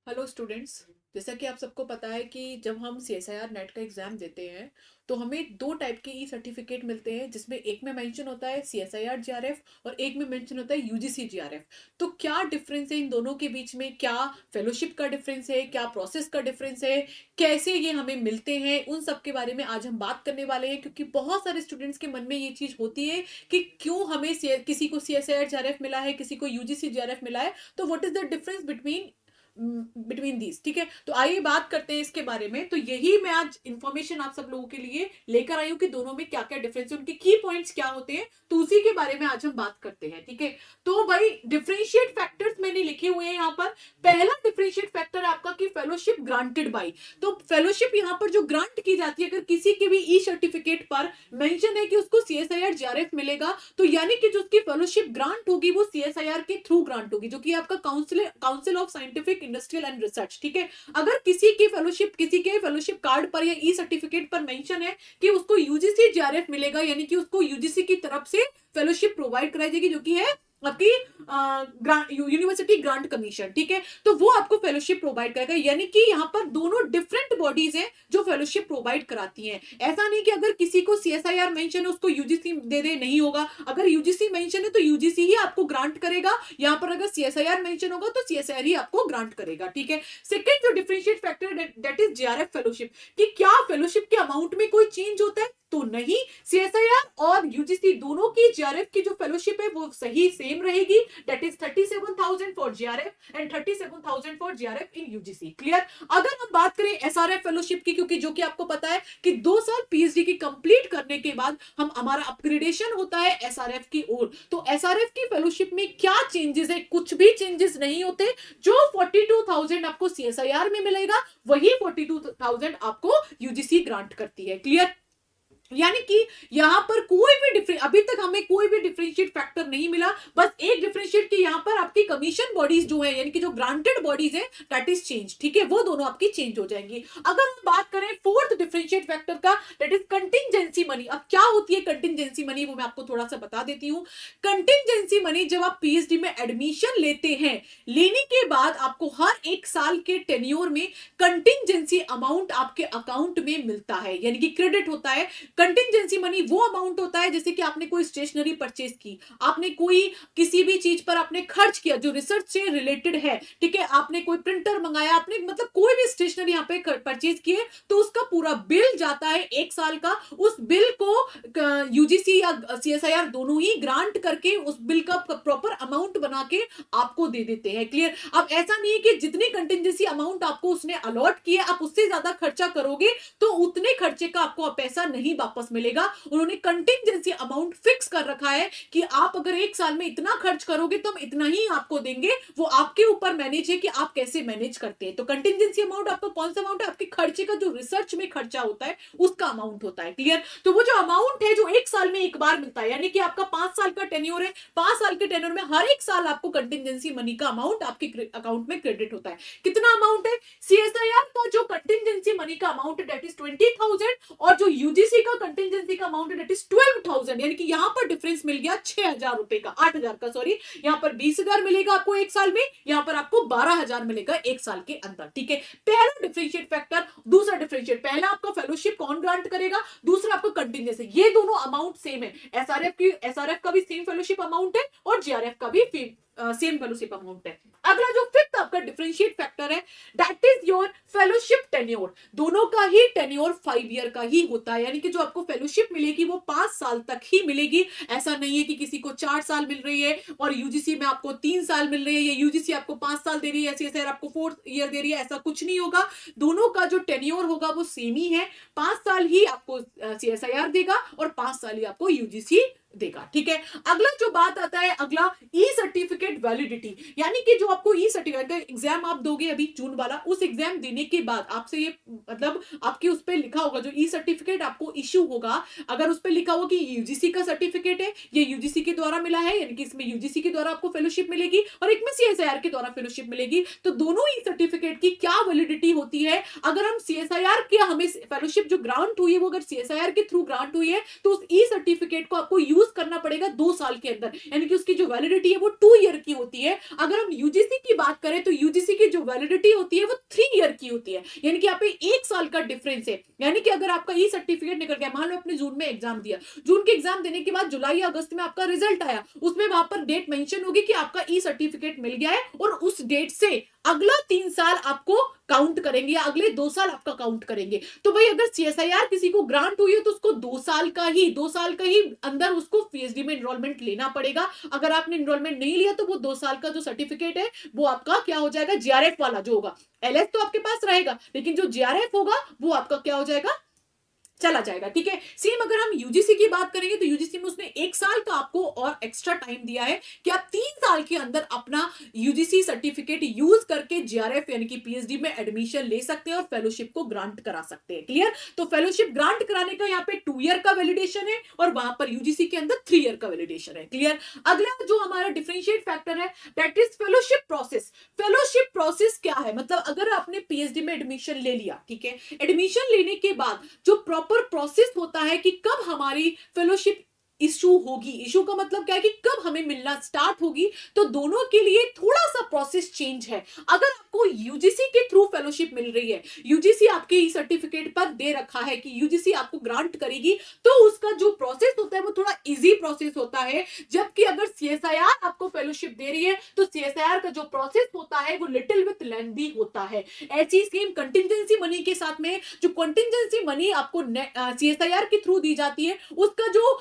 Hello students. जैसा कि आप सबको पता है कि जब हम सीएसआईआर नेट का एग्जाम देते हैं तो हमें दो टाइप के ई सर्टिफिकेट मिलते हैं, जिसमें एक में मेंशन होता है सीएसआईआर जीआरएफ और एक में मेंशन होता है यूजीसी जीआरएफ। तो क्या डिफरेंस है इन दोनों के बीच में? क्या फेलोशिप का डिफरेंस है? क्या प्रोसेस का डिफरेंस है? कैसे ये हमें मिलते हैं? उन सब के बारे में आज हम बात करने वाले हैं, क्योंकि बहुत सारे स्टूडेंट्स के मन में ये चीज होती है कि क्यों हमें किसी को सीएसआईआर जीआरएफ मिला है, किसी को यूजीसी जीआरएफ मिला है। तो what is the difference between these? ठीक है, तो आइए बात करते हैं इसके बारे में। तो यही मैं आज इंफॉर्मेशन आप सब लोगों के लिए लेकर आई हूं कि दोनों में क्या क्या डिफरेंस है, उनके की पॉइंट्स क्या होते हैं। तो उसी के बारे में आज हम बात करते हैं। ठीक है, तो भाई डिफरेंशिएट फैक्टर्स मैंने लिखे हुए हैं यहाँ पर। पहला डिफरेंशिएट फैक्टर है आपका कि फेलोशिप ग्रांटेड बाई। तो फेलोशिप यहाँ पर जो ग्रांट की जाती है, अगर किसी के भी ई सर्टिफिकेट पर मेंशन है कि उसको सीएसआईआर जीआरएफ मिलेगा, तो यानी कि जो उसकी फेलोशिप ग्रांट होगी वो सीएसआईआर के थ्रू ग्रांट होगी, जो कि आपका council of scientific industrial and research. ठीक है, अगर किसी के फेलोशिप कार्ड पर या ई सर्टिफिकेट पर मेंशन है कि उसको यूजीसी जीआरएफ मिलेगा, यानी कि उसको यूजीसी की तरफ से फेलोशिप प्रोवाइड कराई जाएगी, जो कि है आपकी यूनिवर्सिटी ग्रांट कमीशन। ठीक है, तो वो आपको फेलोशिप प्रोवाइड करेगा, यानी कि यहाँ पर दोनों डिफरेंट बॉडीज हैं जो फेलोशिप प्रोवाइड कराती हैं। ऐसा नहीं कि अगर किसी को सीएसआईआर मेंशन है उसको यूजीसी दे दे, नहीं होगा। अगर यूजीसी मेंशन है तो यूजीसी ही आपको ग्रांट करेगा। यहाँ पर अगर सीएसआईआर मेंशन होगा तो सीएसआईआर ही आपको ग्रांट करेगा। ठीक है, सेकंड जो differentiate factor that is GRF fellowship, कि क्या फेलोशिप के अमाउंट में कोई चेंज होता है? तो नहीं, सीएसआईआर और यूजीसी दोनों की जीआरएफ की जो फेलोशिप है वो सही सेम रहेगी। That is 37,000 for GRF and 37,000 for GRF in UGC. Clear? अगर हम बात करें एसआरएफ फेलोशिप की, क्योंकि जो कि आपको पता है कि 2 साल पीएचडी की कंप्लीट करने के बाद हमारा अपग्रेडेशन होता है एसआरएफ की ओर। तो एसआरएफ की फेलोशिप में क्या चेंजेस है? कुछ भी चेंजेस नहीं होते। जो 42,000 आपको सीएसआईआर में मिलेगा वही 42,000 आपको यूजीसी ग्रांट करती है। क्लियर? यानी कि यहां पर कोई भी अभी तक हमें कोई भी डिफरेंशिएट फैक्टर नहीं मिला। बस एक डिफरेंशिएट की यहां पर आपकी कमीशन बॉडीज जो है, यानी कि जो ग्रांटेड बॉडीज है, दैट इज चेंज। ठीक है, वो दोनों आपकी चेंज हो जाएंगी। अगर हम बात करें फोर्थ डिफरेंशिएट फैक्टर का, दैट इज कंटिंजेंसी मनी। अब क्या होती है कंटिंजेंसी मनी, वो मैं आपको थोड़ा सा बता देती हूँ। कंटिंजेंसी मनी जब आप पीएचडी में एडमिशन लेते हैं, लेने के बाद आपको हर 1 साल के टेन्योर में कंटिंजेंसी अमाउंट आपके अकाउंट में मिलता है, यानी कि क्रेडिट होता है। कंटिंजेंसी मनी वो अमाउंट होता है जैसे कि आपने कोई स्टेशनरी परचेज की, आपने कोई किसी भी चीज पर आपने खर्च किया जो रिसर्च से रिलेटेड है। ठीक है, आपने कोई प्रिंटर मंगाया, आपने मतलब कोई भी स्टेशनरी यहाँ पे परचेज किए, तो उसका पूरा बिल जाता है 1 साल का। उस बिल को यूजीसी या सीएसआईआर दोनों ही ग्रांट करके उस बिल का प्रॉपर अमाउंट बना के आपको दे देते हैं। क्लियर? अब ऐसा नहीं है कि जितनी कंटिंजेंसी अमाउंट आपको उसने अलॉट किया आप उससे ज्यादा खर्चा करोगे तो उतने खर्चे का आपको पैसा नहीं वापस मिलेगा। उन्होंने कंटिंजेंसी अमाउंट फिक्स कर रखा है कि आप अगर 1 साल में इतना खर्च करोगे तो हम इतना ही आपको देंगे। वो आपके ऊपर मैनेज है कि आप कैसे मैनेज करते हैं। तो कंटिंजेंसी अमाउंट आपका कौन सा अमाउंट है? आपके खर्चे का जो रिसर्च में खर्चा होता है उसका अमाउंट होता है। क्लियर? तो वो जो अमाउंट है जो 1 साल में एक बार मिलता है, यानी कि आपका 5 साल का टेन्योर है, 5 साल के टेन्योर में हर 1 साल आपको कंटिंजेंसी मनी का अमाउंट आपके अकाउंट में क्रेडिट होता है। कितना अमाउंट है? सीएसआईआर का जो कंटिंजेंसी मनी का अमाउंट है दैट इज 20,000 और जो यूजीसी का कंटिंजेंसी का अमाउंट है दैट इज 12,000। यानी कि यहां पर डिफरेंस मिल गया 6,000 रुपए का, 8,000 का सॉरी। यहां पर 20,000 मिलेगा आपको 1 साल में, यहां पर आपको 12,000 मिलेगा 1 साल के अंदर। ठीक है, पहला डिफरेंशिएट फैक्टर। दूसरा डिफरेंशिएट, पहला आपका फेलोशिप कौन ग्रांट करेगा, दूसरा आपको कंटिंजेंसी। ये दोनों अमाउंट सेम है। एसआरएफ का भी सेम फेलोशिप अमाउंट है और जीआरएफ का भी सेम फेलोशिप अमाउंट है। अगला जो फिफ्थ आपका डिफरेंशिएट फैक्टर है that is your fellowship tenure. दोनों का ही टेन्योर 5 ईयर का ही होता है, यानी कि जो आपको फेलोशिप मिलेगी वो 5 साल तक ही मिलेगी। ऐसा नहीं है कि किसी को 4 साल मिल रही है और यूजीसी में आपको 3 साल मिल रही है, या यूजीसी आपको 5 साल दे रही है, सीएसआईआर आपको 4 ईयर दे रही है। ऐसा कुछ नहीं होगा। दोनों का जो टेन्योर होगा वो सेम ही है। 5 साल ही आपको सीएसआईआर देगा और 5 साल ही आपको यूजीसी देगा। ठीक है, अगला जो बात आता है, अगला ई सर्टिफिकेट वैलिडिटी, यानी कि जो आपको ई सर्टिफिकेट एग्जाम आप दोगे अभी जून वाला, उस एग्जाम देने के बाद आपसे ये मतलब आपके उस पर लिखा होगा, जो ई सर्टिफिकेट आपको इश्यू होगा, अगर उस पर लिखा होगा कि यूजीसी का सर्टिफिकेट है, ये यूजीसी के द्वारा मिला है, यानी कि इसमें यूजीसी के द्वारा आपको फेलोशिप मिलेगी और एक में सीएसआईआर के द्वारा फेलोशिप मिलेगी, तो दोनों ई सर्टिफिकेट की क्या वैलिडिटी होती है? अगर हम सीएसआईआर के हमें फेलोशिप जो ग्रांट हुई है वो अगर सीएसआईआर के थ्रू ग्रांट हुई है तो उस ई सर्टिफिकेट को आपको यूज यूज करना पड़ेगा 2 साल के अंदर, यानी कि उसकी जो वैलिडिटी है वो 2 ईयर की होती है। अगर हम यूजीसी की बात करें तो यूजीसी की जो वैलिडिटी होती है वो 3 ईयर की होती है, यानी कि यहाँ पे 1 साल का डिफरेंस है। यानी कि अगर आपका ई सर्टिफिकेट निकल गया, मान लो आपने जून में एग्जाम दिया, जून के एग्जाम देने के बाद जुलाई या अगस्त में आपका रिजल्ट आया, उसमें वहां पर डेट मेंशन होगी कि आपका ई सर्टिफिकेट मिल गया है, और उस डेट से अगला 3 साल आपको काउंट करेंगे या अगले 2 साल आपका काउंट करेंगे। तो भाई अगर सीएसआईआर किसी को ग्रांट हुई है तो उसको 2 साल का ही अंदर उसको पीएचडी में एनरोलमेंट लेना पड़ेगा। अगर आपने एनरोलमेंट नहीं लिया तो वो 2 साल का जो सर्टिफिकेट है वो आपका क्या हो जाएगा, जीआरएफ वाला जो होगा। एलएस तो आपके पास रहेगा, लेकिन जो जीआरएफ होगा वो आपका क्या हो जाएगा, चला जाएगा। ठीक है, सेम अगर हम यूजीसी की बात करेंगे तो यूजीसी में उसने 1 साल का आपको और एक्स्ट्रा टाइम दिया है कि आप 3 साल के अंदर अपना यूजीसी सर्टिफिकेट यूज करके जीआरएफ यानी कि पीएचडी में एडमिशन ले सकते हैं और फेलोशिप को ग्रांट करा सकते हैं। क्लियर? तो फेलोशिप ग्रांट कराने का यहाँ पे 2 ईयर का वैलिडेशन है और वहां पर यूजीसी के अंदर 3 ईयर का वैलिडेशन है। क्लियर? अगला जो हमारा डिफरेंशिएट फैक्टर है that is fellowship process. Fellowship process क्या है, मतलब अगर आपने पीएचडी में एडमिशन ले लिया, ठीक है, एडमिशन लेने के बाद जो प्रॉपर प्रोसेस होता है कि कब हमारी फेलोशिप इशू होगी, इशू का मतलब क्या है कि कब हमें मिलना स्टार्ट होगी, तो दोनों के लिए थोड़ा सा प्रोसेस चेंज है। अगर आपको यूजीसी के थ्रू फेलोशिप मिल रही है, यूजीसी आपके सर्टिफिकेट पर दे रखा है कि यूजीसी आपको ग्रांट करेगी, तो उसका जो प्रोसेस होता है वो थोड़ा इजी प्रोसेस होता है। जबकि अगर सीएसआईआर आपको फेलोशिप दे रही है तो सीएसआईआर का जो प्रोसेस होता है वो लिटिल विथ लेंथी होता है। ऐसी स्कीम कंटिजेंसी मनी के साथ में, जो कंटिजेंसी मनी आपको सीएसआईआर के थ्रू दी जाती है, उसका जो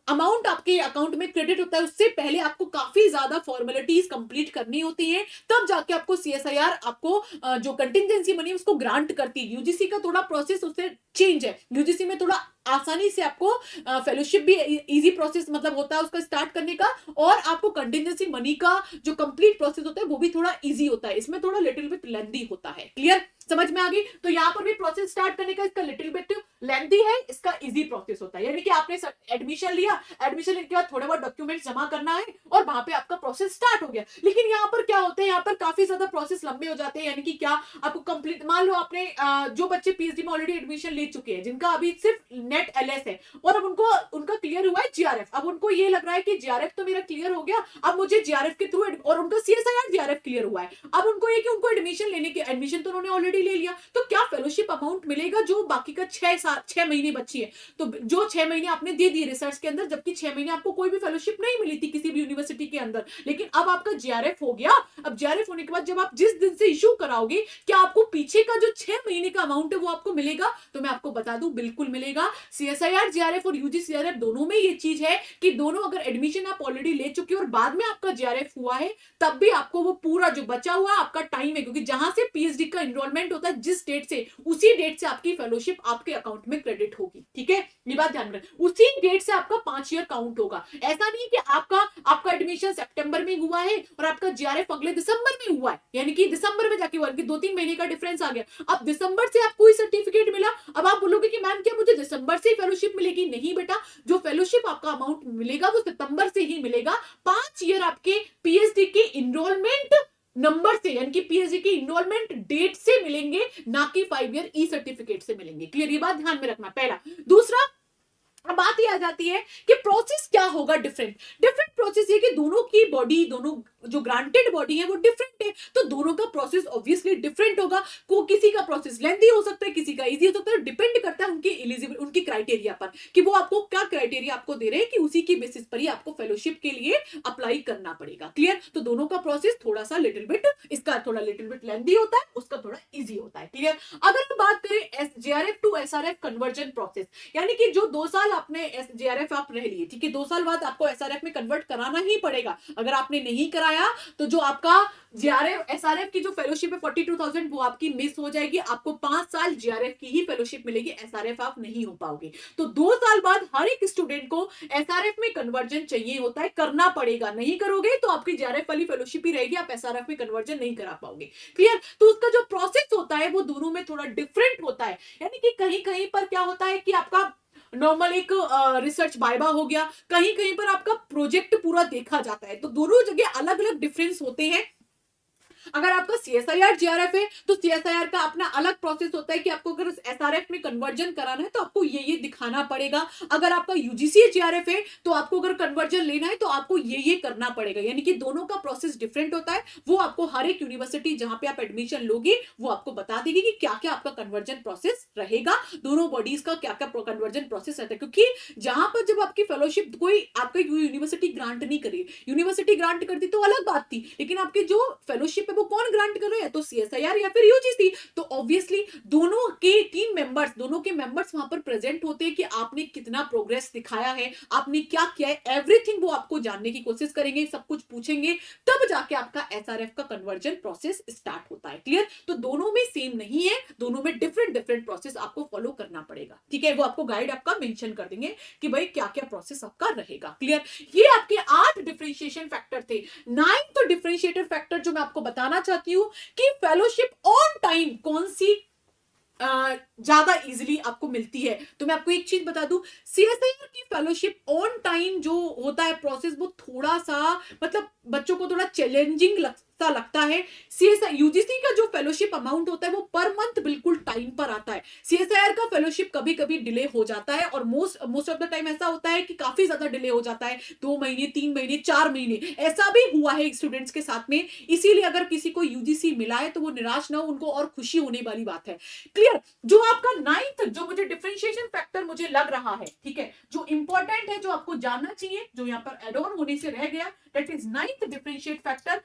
अमाउंट आपके अकाउंट में क्रेडिट होता है उससे पहले आपको काफी ज्यादा फॉर्मेलिटीज कंप्लीट करनी होती है, तब जाके आपको सीएसआईआर आपको जो कंटिजेंसी मनी उसको ग्रांट करती है। यूजीसी का थोड़ा प्रोसेस उससे चेंज है, यूजीसी में थोड़ा आसानी से आपको फेलोशिप भी इजी प्रोसेस मतलब होता है उसका स्टार्ट करने का, और आपको कंटिजेंसी मनी का जो कंप्लीट प्रोसेस होता है वो भी थोड़ा इजी होता है, इसमें थोड़ा लिटिल बिट लेंथी होता है। क्लियर? समझ में आ गई? तो यहाँ पर भी प्रोसेस स्टार्ट करने का इसका लिटिल बिट लेंथी है, इसका इजी प्रोसेस होता है। यानी कि आपने एडमिशन लिया, एडमिशन लेने के बाद थोड़े बहुत डॉक्यूमेंट जमा करना है और वहां पे आपका प्रोसेस स्टार्ट हो गया। लेकिन यहाँ पर क्या होता है, यहाँ पर काफी ज्यादा प्रोसेस लंबे हो जाते हैं। यानी कि क्या आपको कंप्लीट, मान लो आपने जो बच्चे पीएचडी में ऑलरेडी एडमिशन ले चुके हैं, जिनका अभी सिर्फ नेट एलएस है और अब उनको उनका क्लियर हुआ है जीआरएफ, अब उनको ये लग रहा है कि जीआरएफ तो मेरा क्लियर हो गया, अब मुझे जीआरएफ के थ्रू, और उनका सीएसआईआर जीआरएफ क्लियर हुआ है, अब उनको ये कि उनको एडमिशन लेने के, एडमिशन तो उन्होंने ऑलरेडी ले लिया, तो क्या फेलोशिप अमाउंट मिलेगा जो बाकी का 6 महीने बची है, तो जो 6 महीने आपने दे दिए रिसर्च के अंदर, जबकि 6 महीने आपको कोई भी फेलोशिप नहीं मिली थी किसी भी यूनिवर्सिटी के अंदर, लेकिन अब आपका जीआरएफ हो गया। अब जीआरएफ होने के बाद जब आप जिस दिन से इशू कराओगे, क्या आपको पीछे का जो 6 महीने का अमाउंट है वो आपको मिलेगा? तो मैं आपको बता दूं, बिल्कुल मिलेगा। सीएसआईआर जीआरएफ और यूजीसी जीआरएफ दोनों में ये चीज है कि दोनों अगर एडमिशन आप ऑलरेडी ले चुके हो और बाद में आपका जीआरएफ हुआ है, तब भी आपको वो पूरा जो बचा हुआ आपका टाइम है, क्योंकि जहां से पीएचडी का एनरोलमेंट होता है जिस डेट से, उसी डेट से आपकी फेलोशिप आपके अकाउंट में क्रेडिट होगी। ठीक है, ये बात ध्यान रखें, उसी डेट से आपका 5 ईयर काउंट होगा। ऐसा नहीं कि आपका एडमिशन सितंबर में हुआ है और आपका जीआरएफ अगले दिसंबर में हुआ है, यानी कि दिसंबर में जाके हुआ, 2-3 महीने का डिफरेंस आ गया। अब दिसंबर से आपको सर्टिफिकेट मिला, अब आप बोलोगे कि मैम क्या मुझे दिसंबर से फेलोशिप मिलेगी? नहीं बेटा, जो फेलोशिप आपका अमाउंट मिलेगा वो सितंबर से ही मिलेगा। 5 ईयर आपके पीएचडी के इनरोलमेंट नंबर से, यानी कि पीएचडी की इनरोलमेंट डेट से मिलेंगे, ना कि 5 ईयर ई सर्टिफिकेट से मिलेंगे। क्लियर? ये बात ध्यान में रखना, पहला। दूसरा, अब बात ये आ जाती है कि प्रोसेस क्या होगा डिफरेंट प्रोसेस, ये कि दोनों की बॉडी, दोनों जो ग्रांटेड बॉडी है वो डिफरेंट है, तो दोनों का प्रोसेस ऑब्वियसली डिफरेंट होगा। को किसी का प्रोसेस लेंथी हो सकता है, किसी का इजी हो सकता है, डिपेंड करता है उनकी एलिजिबल, उनकी क्राइटेरिया पर, कि वो आपको क्या क्राइटेरिया आपको दे रहे हैं, कि उसी की बेसिस पर ही आपको फेलोशिप के लिए अप्लाई करना पड़ेगा। क्लियर? तो दोनों का प्रोसेस थोड़ा सा लिटिल बिट, इसका थोड़ा लिटिल बिट लेंथी होता है, उसका थोड़ा इजी होता है। क्लियर? अगर हम बात करें GRF to SRF conversion process, यानी कि जो 2 साल आपने जीआरएफ आप रह लिए, ठीक है, 2 साल बाद आपको एसआरएफ में कन्वर्ट कराना ही पड़ेगा। अगर आपने नहीं कराया तो जो आपका जीआरएफ एसआरएफ की जो फेलोशिप है 42,000 वो आपकी मिस हो जाएगी, आपको 5 साल जीआरएफ की ही फेलोशिप मिलेगी, एसआरएफ आप नहीं हो पाओगे। तो 2 साल बाद हर एक स्टूडेंट को एसआरएफ में कन्वर्जन चाहिए होता है, करना पड़ेगा, नहीं करोगे तो आपकी जीआरएफ वाली फेलोशिप ही रहेगी, आप एसआरएफ में कन्वर्जन नहीं करा पाओगे। क्लियर? तो उसका जो प्रोसेस होता है वो दोनों में थोड़ा डिफरेंट होता है, यानी कि कहीं कहीं पर क्या होता है कि आपका नॉर्मल एक रिसर्च वाइवा हो गया, कहीं कहीं पर आपका प्रोजेक्ट पूरा देखा जाता है, तो दोनों जगह अलग अलग डिफरेंस होते हैं। अगर आपका सीएसआईआर जीआरएफ है तो सीएसआईआर का अपना अलग प्रोसेस होता है कि आपको अगर एसआरएफ में कन्वर्जन कराना है तो आपको ये दिखाना पड़ेगा। अगर आपका यूजीसी जीआरएफ है तो आपको अगर कन्वर्जन लेना है तो आपको ये करना पड़ेगा, यानी कि दोनों का प्रोसेस डिफरेंट होता है। वो आपको हर एक यूनिवर्सिटी जहां पे आप एडमिशन लोगे वो आपको बता देगी कि क्या क्या आपका कन्वर्जन प्रोसेस रहेगा, दोनों बॉडीज का क्या क्या कन्वर्जन प्रोसेस रहता है। क्योंकि जहां पर जब आपकी फेलोशिप कोई आपका यूनिवर्सिटी ग्रांट नहीं करी, यूनिवर्सिटी ग्रांट करती तो अलग बात थी, लेकिन आपकी जो फेलोशिप है वो कौन ग्रांट कर रहा है, तो सीएसआईआर या फिर यूजीसी। तो ऑब्वियसली दोनों के टीम मेंबर्स, दोनों के मेंबर्स वहां पर प्रेजेंट होते हैं कि आपने कितना प्रोग्रेस दिखाया है, आपने क्या किया है, एवरीथिंग वो आपको जानने की कोशिश करेंगे, सब कुछ पूछेंगे, तब जाके आपका एसआरएफ का कन्वर्जन प्रोसेस स्टार्ट होता है। क्लियर? तो दोनों में सेम नहीं है, दोनों में डिफरेंट डिफरेंट प्रोसेस आपको फॉलो करना पड़ेगा। ठीक है, वो आपको गाइड आपका मेंशन कर देंगे कि भाई क्या क्या प्रोसेस आपका रहेगा। क्लियर? ये आपके 8 डिफरेंशिएशन फैक्टर थे। 9th डिफरेंशिएटर फैक्टर जो मैं आपको बताना चाहती हूं कि फेलोशिप ऑन टाइम कौन सी ज्यादा इजीली आपको मिलती है। तो मैं आपको एक चीज बता दूं, सीएसआईआर की फेलोशिप ऑन टाइम जो होता है प्रोसेस, वो थोड़ा सा मतलब बच्चों को थोड़ा चैलेंजिंग लगता है। सीएसआई यूजीसी का जो फेलोशिप अमाउंट होता है वो पर मंथ बिल्कुल टाइम पर आता है। सीएसआईआर का फेलोशिप कभी कभी डिले हो जाता है और मोस्ट ऑफ द टाइम ऐसा होता है कि काफी ज्यादा डिले हो जाता है, 2 महीने 3 महीने 4 महीने, ऐसा भी हुआ है स्टूडेंट्स के साथ में। इसीलिए अगर किसी को यूजीसी मिला है तो वो निराश ना हो, उनको और खुशी होने वाली बात है। क्लियर? जो आपका 9th जो मुझे डिफरेंशिएशन फैक्टर मुझे लग रहा है, ठीक है, जो इंपॉर्टेंट है, जो आपको जानना चाहिए, जो यहाँ पर एड ऑन होने से रह गया, that is 9th differentiate factor.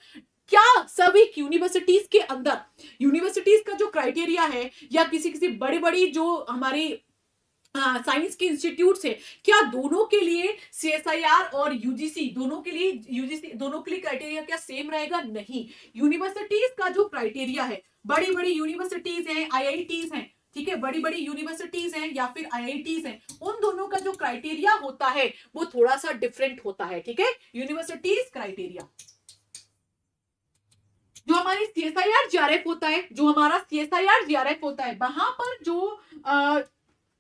क्या सभी यूनिवर्सिटीज के अंदर, यूनिवर्सिटीज का जो क्राइटेरिया है या किसी किसी बड़ी बड़ी जो हमारी साइंस के इंस्टीट्यूट्स है, क्या दोनों के लिए सीएसआईआर और यूजीसी दोनों के लिए क्राइटेरिया क्या सेम रहेगा? नहीं। यूनिवर्सिटीज का जो क्राइटेरिया है, बड़ी बड़ी यूनिवर्सिटीज हैं, आईआईटीज हैं, ठीक है, बड़ी बड़ी यूनिवर्सिटीज हैं या फिर आईआईटीज हैं, उन दोनों का जो क्राइटेरिया होता है वो थोड़ा सा डिफरेंट होता है। ठीक है, यूनिवर्सिटीज क्राइटेरिया, जो हमारी सीएसआईआर जीआरएफ होता है, जो हमारा सीएसआईआर जीआरएफ होता है, वहां पर जो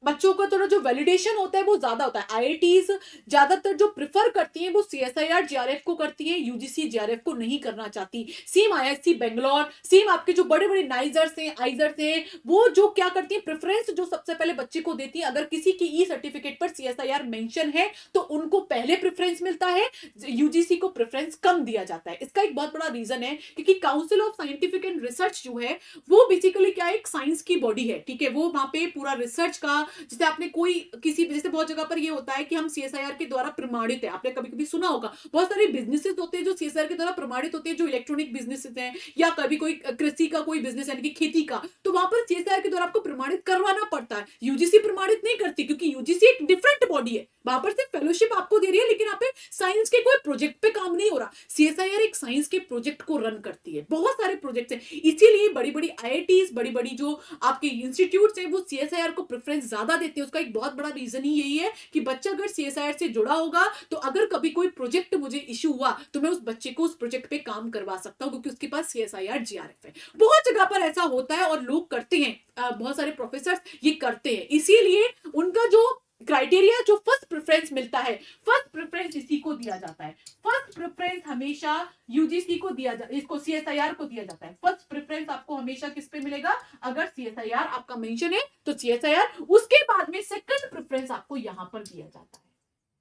बच्चों का थोड़ा जो वैलिडेशन होता है वो ज्यादा होता है। आईआईटीज ज्यादातर जो प्रिफर करती हैं वो सीएसआईआर जीआरएफ को करती हैं, यूजीसी जीआरएफ को नहीं करना चाहती। सेम आईआईएससी बेंगलोर, सेम आपके जो बड़े बड़े नाइजर्स हैं, आइजर्स हैं, वो जो क्या करती है, प्रेफरेंस जो सबसे पहले बच्चे को देती है, अगर किसी की ई सर्टिफिकेट पर सीएसआईआर मेंशन है तो उनको पहले प्रेफरेंस मिलता है, यूजीसी को प्रेफरेंस कम दिया जाता है। इसका एक बहुत बड़ा रीजन है क्योंकि council of scientific and research जो है वो बेसिकली क्या है, एक साइंस की बॉडी है। ठीक है, वो वहां पे पूरा रिसर्च का, जैसे आपने कोई किसी, जैसे बहुत जगह पर ये होता है कि हम सीएसआईआर के द्वारा प्रमाणित है, आपने कभी कभी सुना होगा, बहुत सारे बिजनेसेस होते हैं जो सीएसआईआर के द्वारा प्रमाणित होते हैं, जो इलेक्ट्रॉनिक बिजनेसेस हैं या कभी कोई कृषि का कोई बिजनेस यानी कि खेती का, तो वहां पर सीएसआईआर के द्वारा आपको प्रमाणित करवाना पड़ता है। यूजीसी प्रमाणित नहीं करती क्योंकि यूजीसी एक डिफरेंट बॉडी है, वहां पर सिर्फ फेलोशिप आपको दे रही है, लेकिन यहाँ पे साइंस के कोई प्रोजेक्ट पे काम नहीं हो रहा। सीएसआईआर एक साइंस के प्रोजेक्ट को रन करती है, बहुत सारे प्रोजेक्ट्स हैं, इसीलिए बड़ी बड़ी आईआईटीज, बड़ी बड़ी जो आपके इंस्टीट्यूट्स हैं वो सीएसआईआर को प्रेफरेंस ज्यादा देते हैं। उसका एक बहुत बड़ा रीजन ही यही है कि बच्चा अगर सीएसआईआर से जुड़ा होगा तो अगर कभी कोई प्रोजेक्ट मुझे इशू हुआ तो मैं उस बच्चे को उस प्रोजेक्ट पे काम करवा सकता हूं क्योंकि उसके पास सीएसआईआर जीआरएफ है। बहुत जगह पर ऐसा होता है और लोग करते हैं, बहुत सारे प्रोफेसर ये करते हैं, इसीलिए उनका जो क्राइटेरिया, जो फर्स्ट प्रेफरेंस मिलता है, फर्स्ट प्रेफरेंस इसी को दिया जाता है। फर्स्ट प्रेफरेंस हमेशा यूजीसी को दिया जाता है, इसको सीएसआईआर को दिया जाता है। फर्स्ट प्रेफरेंस आपको हमेशा किस पे मिलेगा, अगर सीएसआईआर आपका मेंशन है तो सीएसआईआर, उसके बाद में सेकंड प्रेफरेंस आपको यहां पर दिया जाता है।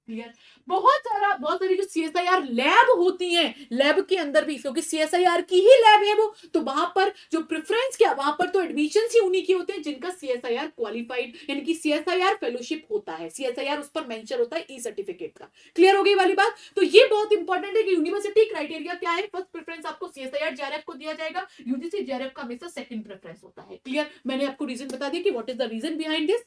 क्लियर? बहुत सारी जो सीएसआईआर लैब होती हैं, लैब के अंदर भी, क्योंकि सीएसआईआर की ही लैब है वो, तो वहां पर जो प्रेफरेंस क्या, वहां पर तो एडमिशन ही उन्हीं के होते हैं जिनका सीएसआईआर क्वालिफाइड यानी कि सीएसआईआर फेलोशिप होता है, सीएसआईआर उस पर मेंशन होता है ई सर्टिफिकेट का। क्लियर हो गई वाली बात? तो ये बहुत इंपॉर्टेंट है कि यूनिवर्सिटी क्राइटेरिया क्या है, फर्स्ट प्रेफरेंस आपको सीएसआईआर जीआरएफ को दिया जाएगा, यूजीसी जीआरएफ का हमेशा सेकंड प्रेफरेंस होता है। क्लियर? मैंने आपको रीजन बता दिया कि what is the reason behind this.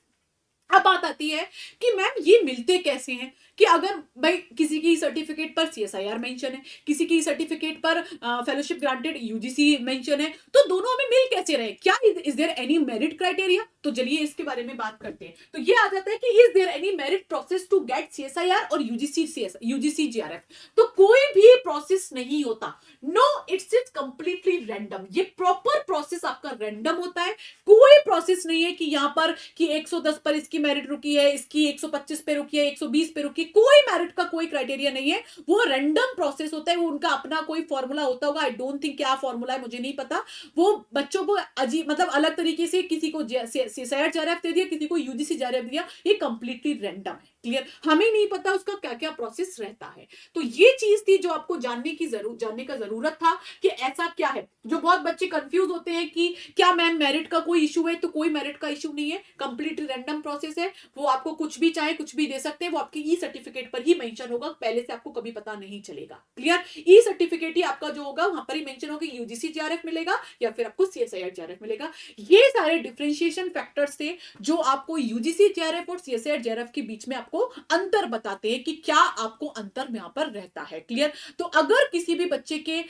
अब बात आती है कि मैम ये मिलते कैसे हैं, कि अगर भाई किसी की सर्टिफिकेट पर सीएसआईआर मेंशन है, किसी की सर्टिफिकेट पर फेलोशिप ग्रांटेड यूजीसी मेंशन है, तो दोनों में मिल कैसे रहे, क्या is there any merit criteria? तो चलिए इसके बारे में बात करते हैं। तो ये आ जाता है कि is there any merit process to get CSIR or UGC JRF? तो कोई भी प्रोसेस नहीं होता, नो, इट्स कंप्लीटली रैंडम। ये प्रॉपर प्रोसेस आपका रैंडम होता है, कोई प्रोसेस नहीं है कि यहां पर कि 110 पर इसकी इसकी मेरिट रुकी है, इसकी 125 पे रुकी है, 120 पे रुकी है, कोई मेरिट का कोई क्राइटेरिया नहीं है, वो रैंडम प्रोसेस होता है, वो उनका अपना कोई फॉर्मूला होता होगा, आई डोंट थिंक क्या फॉर्मूला है, मुझे नहीं पता। वो बच्चों को अजीब मतलब अलग तरीके से, किसी को सीएसआईआर जेआरएफ दे दिया, किसी को यूजीसी जेआरएफ दिया, ये कंप्लीटली रैंडम है। क्लियर, हमें नहीं पता उसका क्या क्या प्रोसेस रहता है। तो ये चीज थी जो आपको जानने का जरूरत था कि ऐसा क्या है। जो बहुत बच्चे कंफ्यूज होते हैं कि क्या मैम मेरिट का कोई इशू है, तो कोई मेरिट का इशू नहीं है, कंप्लीटली रैंडम प्रोसेस है। वो आपको कुछ भी चाहे कुछ भी दे सकते हैं, वो आपकी ई सर्टिफिकेट पर ही मेंशन होगा, पहले से आपको कभी पता नहीं चलेगा। क्लियर, ई सर्टिफिकेट ही आपका जो होगा वहां पर ही मेंशन होगा, यूजीसी जेआरएफ मिलेगा या फिर आपको सीएसआईआर जेआरएफ मिलेगा। ये सारे डिफरेंशिएशन फैक्टर्स थे जो आपको यूजीसी जेआरएफ और सीएसआईआर जेआरएफ के बीच में आपको अंतर बताते हैं कि क्या आपको अंतर यहां पर रहता है। क्लियर, तो अगर किसी भी बच्चे के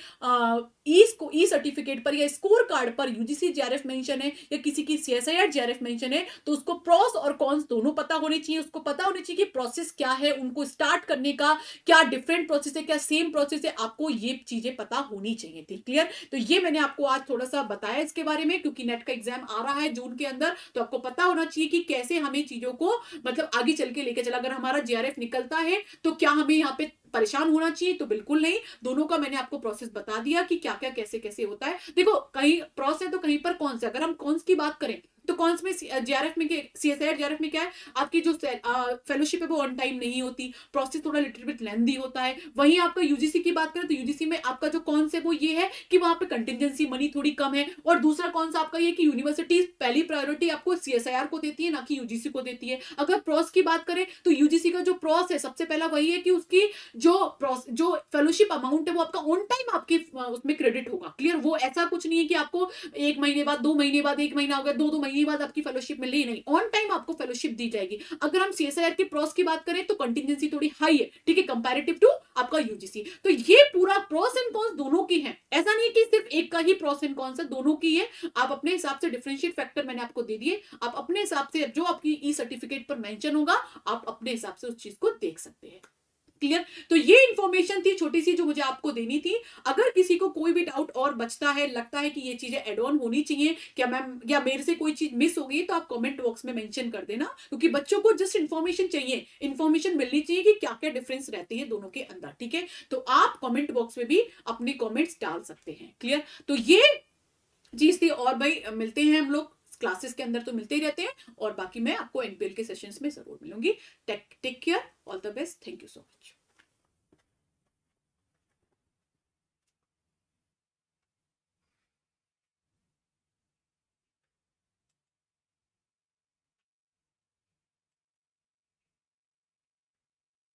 ई सर्टिफिकेट पर या स्कोर कार्ड पर यूजीसी जेआरएफ मेंशन है या किसी की सीएसआईआर जेआरएफ मेंशन है, तो उसको प्रोस और कॉन्स दोनों पता होने चाहिए। उसको पता होनी चाहिए कि प्रोसेस क्या है, उनको स्टार्ट करने का क्या डिफरेंट प्रोसेस है, क्या सेम प्रोसेस है, आपको ये चीजें पता होनी चाहिए थी। क्लियर, तो ये मैंने आपको आज थोड़ा सा बताया इसके बारे में, क्योंकि नेट का एग्जाम आ रहा है जून के अंदर, तो आपको पता होना चाहिए कि कैसे हमें चीजों को मतलब आगे चल के लेके चला। अगर हमारा जेआरएफ निकलता है तो क्या हमें यहाँ पे परेशान होना चाहिए, तो बिल्कुल नहीं। दोनों का मैंने आपको प्रोसेस बता दिया कि क्या क्या कैसे कैसे होता है। देखो, कहीं प्रोसेस है तो कहीं पर कौन सा, अगर हम कौन की बात करें तो कौन में जेआरएफ में, सीएसआईआर जेआरएफ में क्या है, आपकी जो फेलोशिप है वो ऑन टाइम नहीं होती, प्रोसेस थोड़ा लिटिल बिट लेंथी होता है। वहीं आपका यूजीसी की बात करें तो यूजीसी में आपका जो कौन से वो ये है कि वहां पे कंटिजेंसी मनी थोड़ी कम है, और दूसरा कौन सा आपका ये कि यूनिवर्सिटी पहली प्रायोरिटी आपको सीएसआईआर को देती है, ना कि यूजीसी को देती है। अगर प्रोस की बात करें तो यूजीसी का जो प्रोस है सबसे पहला वही है कि उसकी जो फेलोशिप अमाउंट है वो आपका ऑन टाइम आपके उसमें क्रेडिट होगा। क्लियर, वो ऐसा कुछ नहीं है कि आपको 1 महीने बाद, 2 महीने बाद, 1 महीना हो गया, 2 महीने बाद आपकी फेलोशिप मिल रही, नहीं, ऑन टाइम आपको फेलोशिप दी जाएगी। अगर हम सीएसआईआर के प्रोस की बात करें तो कंटिजेंसी थोड़ी हाई है, ठीक है, कंपैरेटिव टू आपका यूजीसी। तो ये पूरा प्रोस एंड कॉन्स दोनों की है, ऐसा नहीं कि सिर्फ एक का ही प्रोस एंड कॉन्स है, दोनों की है। आप अपने हिसाब से डिफरेंशिएट फैक्टर मैंने आपको दे दिए, आप अपने हिसाब से जो आपकी ई सर्टिफिकेट पर मेंशन होगा आप अपने हिसाब से उस चीज को देख सकते हैं। क्लियर, तो ये इंफॉर्मेशन थी छोटी सी जो मुझे आपको देनी थी। अगर किसी को कोई भी डाउट और बचता है, लगता है कि ये चीजें एड ऑन होनी चाहिए क्या मैम, या मेरे से कोई चीज मिस हो गई, तो आप कमेंट बॉक्स में मेंशन कर देना, क्योंकि बच्चों को जस्ट इंफॉर्मेशन चाहिए, इंफॉर्मेशन मिलनी चाहिए कि क्या क्या डिफरेंस रहती है दोनों के अंदर। ठीक है, तो आप कमेंट बॉक्स में भी अपने कमेंट्स डाल सकते हैं। क्लियर, तो ये चीज थी। और भाई मिलते हैं हम लोग क्लासेस के अंदर, तो मिलते ही रहते हैं, और बाकी मैं आपको एनपीएल के सेशंस में जरूर मिलूंगी। Take care, all the best, thank you so much.